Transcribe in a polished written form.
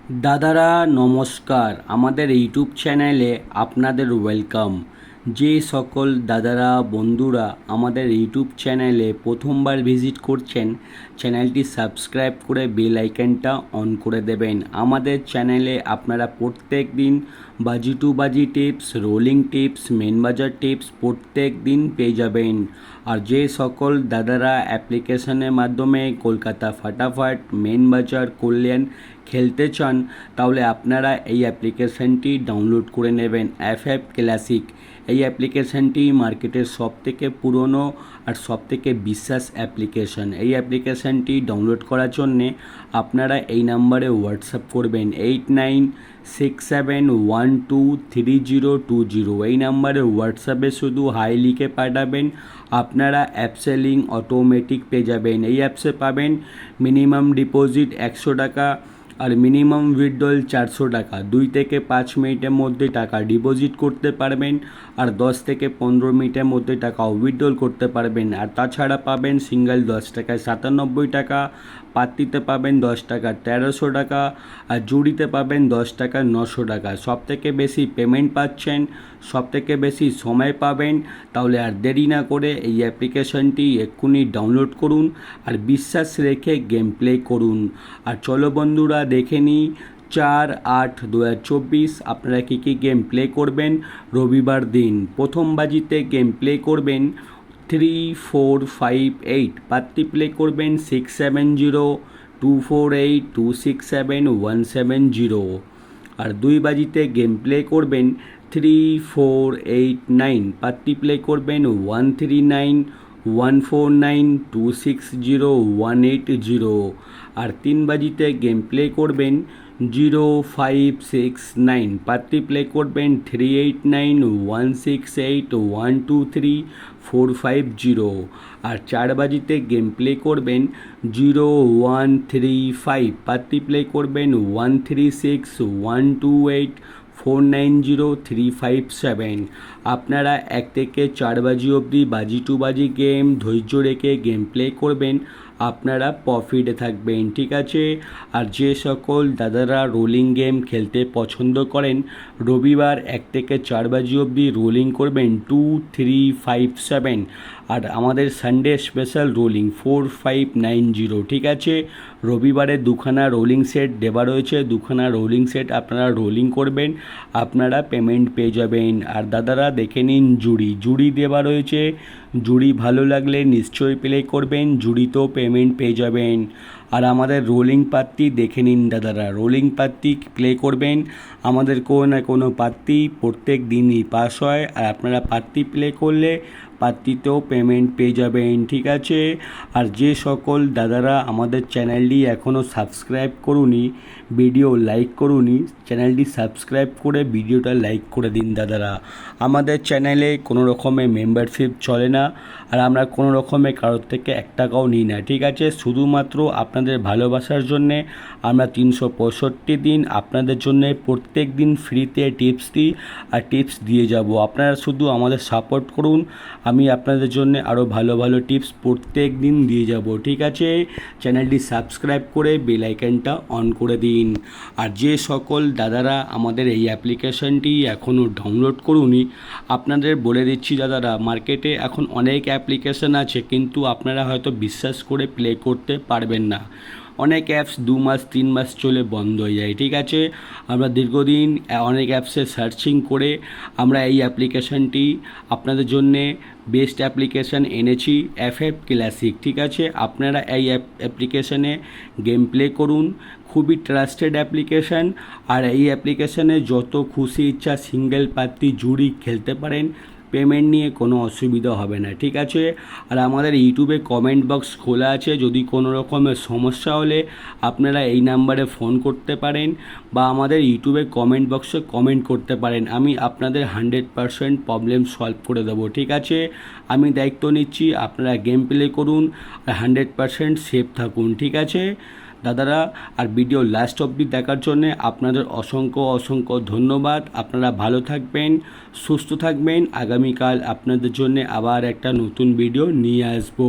দাদারা নমস্কার, আমাদের ইউটিউব চ্যানেলে আপনাদের ওয়েলকাম। যে সকল দাদারা বন্ধুরা আমাদের ইউটিউব চ্যানেলে প্রথমবার ভিজিট করছেন, চ্যানেলটি সাবস্ক্রাইব করে বেল আইকনটা অন করে দেবেন। আমাদের চ্যানেলে আপনারা প্রত্যেক দিন বাজি টু বাজি টিপস, রোলিং টিপস, মেন বাজার টিপস প্রত্যেক দিন পেয়ে যাবেন। আর যে সকল দাদারা অ্যাপ্লিকেশনের মাধ্যমে কলকাতা ফাটাফাট, মেন বাজার, কল্যাণ খেলতে চান, তাহলে আপনারা এই অ্যাপ্লিকেশানটি ডাউনলোড করে নেবেন। এফএফ ক্লাসিক এই অ্যাপ্লিকেশানটি মার্কেটের সবথেকে পুরনো আর সবথেকে বিশ্বাস অ্যাপ্লিকেশান। এই অ্যাপ্লিকেশানটি ডাউনলোড করার জন্যে আপনারা এই নাম্বারে হোয়াটসঅ্যাপ করবেন 8967123020। এই নাম্বারে হোয়াটসঅ্যাপে শুধু হাই লিখে পাঠাবেন, আপনারা অ্যাপসে লিঙ্ক অটোমেটিক পেয়ে যাবেন। এই অ্যাপসে পাবেন মিনিমাম ডিপোজিট 100 টাকা আর মিনিমাম উইথড্রল 400 টাকা। 2 থেকে 5 মিনিটের মধ্যে টাকা ডিপোজিট করতে পারবেন আর 10 থেকে 15 মিনিটের মধ্যে টাকা উইথড্রল করতে পারবেন। আর তাছাড়া পাবেন সিঙ্গেল 10 টাকায় 97 টাকা, পাত্তিতে পাবেন 10 টাকা 1300 টাকা, আর জুড়িতে পাবেন 10 টাকা 900 টাকা। সব থেকে বেশি পেমেন্ট পাচ্ছেন, সব থেকে বেশি সময় পাবেন। তাহলে আর দেরি না করে এই অ্যাপ্লিকেশনটি এক্ষুনি ডাউনলোড করুন আর বিশ্বাস রেখে গেম প্লে করুন। আর চলো বন্ধুরা দেখে নিই 4/8/2024 আপনারা কী কী গেম প্লে করবেন রবিবার দিন। প্রথম বাজিতে গেম প্লে করবেন 3458, পাত্তি প্লে করবেন 670248267170। আর 2 বাজিতে গেম প্লে করবেন 3489, পাত্তি প্লে করবেন 139149260180। আর 3 বাজিতে গেম প্লে করবেন 0569, পাত্তি প্লে করবেন 389168123450। আর 4 বাজিতে গেম প্লে করবেন 0135, পাত্তি প্লে করবেন 136128490357। আপনারা 1 থেকে 4 বাজি অবধি বাজি টু বাজি গেম ধৈর্য রেখে গেম প্লে করবেন, আপনারা প্রফিটে থাকবেন, ঠিক আছে। আর যে সকল দাদারা রোলিং গেম খেলতে পছন্দ করেন, রবিবার 1 থেকে 4 বাজি অবধি রোলিং করবেন 2357। আর আমাদের সানডে স্পেশাল রোলিং 4590, ঠিক আছে। রবিবারে 2খানা রোলিং সেট দেওয়া রয়েছে, 2খানা রোলিং সেট আপনারা রোলিং করবেন, আপনারা পেমেন্ট পেয়ে যাবেন। আর দাদারা দেখে নিন জুড়ি দেওয়া রয়েছে, জুড়ি ভালো লাগলে নিশ্চয়ই প্লে করবেন, জুড়িতেও পেমেন্ট পেয়ে যাবেন। আর আমাদের রোলিং পাত্তি দেখে নিন দাদারা, রোলিং পাত্তি প্লে করবেন, আমাদের কোনো না কোনো পাত্তি প্রত্যেক দিনই পাস হয়। আর আপনারা পাত্তি প্লে করলে পাত্তিতেও পেমেন্ট পেয়ে যাবেন, ঠিক আছে। আর যে সকল দাদারা আমাদের চ্যানেলটি এখনও সাবস্ক্রাইব করুনি, ভিডিও লাইক করুনি, চ্যানেলটি সাবস্ক্রাইব করে ভিডিওটা লাইক করে দিন দাদারা। আমাদের চ্যানেলে কোনো রকমের মেম্বারশিপ চলে না, আর আমরা কোনো রকমের কারোর থেকে 1 টাকাও নিই না, ঠিক আছে। শুধুমাত্র আপনাদের ভালোবাসার জন্যে আমরা 365 দিন আপনাদের জন্য প্রত্যেক দিন ফ্রিতে টিপস দিই আর টিপস দিয়ে যাব। আপনারা শুধু আমাদের সাপোর্ট করুন, আমি আপনাদের জন্য আরও ভালো ভালো টিপস প্রত্যেক দিন দিয়ে যাব, ঠিক আছে। চ্যানেলটি সাবস্ক্রাইব করে বেল আইকনটা অন করে দিন। আর যে সকল দাদারা আমাদের এই অ্যাপ্লিকেশনটি এখনও ডাউনলোড করুনি, আপনাদের বলে দিচ্ছি দাদারা, মার্কেটে এখন অনেক অ্যাপ্লিকেশন আছে, কিন্তু আপনারা হয়তো বিশ্বাস করে প্লে করতে পারবেন না। অনেক অ্যাপস 2 মাস 3 মাস চলে বন্ধ হয়ে যায়, ঠিক আছে। আমরা দীর্ঘদিন অনেক অ্যাপসে সার্চিং করে আমরা এই অ্যাপ্লিকেশানটি আপনাদের জন্যে বেস্ট অ্যাপ্লিকেশান এনেছি, এফএফ ক্লাসিক, ঠিক আছে। আপনারা এই অ্যাপ্লিকেশানে গেম প্লে করুন, খুবই ট্রাস্টেড অ্যাপ্লিকেশান। আর এই অ্যাপ্লিকেশানে যত খুশি ইচ্ছা সিঙ্গেল পাত্তি জুড়ি খেলতে পারেন, পেমেন্ট নিয়ে কোনো অসুবিধা হবে না, ঠিক আছে। আর আমাদের ইউটিউবে কমেন্ট বক্স খোলা আছে, যদি কোনো রকমের সমস্যা হলে আপনারা এই নাম্বারে ফোন করতে পারেন বা আমাদের ইউটিউবে কমেন্ট বক্সে কমেন্ট করতে পারেন, আমি আপনাদের 100% প্রবলেম সলভ করে দেবো, ঠিক আছে। আমি দায়িত্ব নিচ্ছি, আপনারা গেম প্লে করুন আর 100% সেফ থাকুন, ঠিক আছে দাদারা। আর ভিডিও লাস্ট অবধি দেখার জন্য আপনাদের অসংখ্য অসংখ্য ধন্যবাদ। আপনারা ভালো থাকবেন, সুস্থ থাকবেন। আগামীকাল আপনাদের জন্য আবার একটা নতুন ভিডিও নিয়ে আসবো।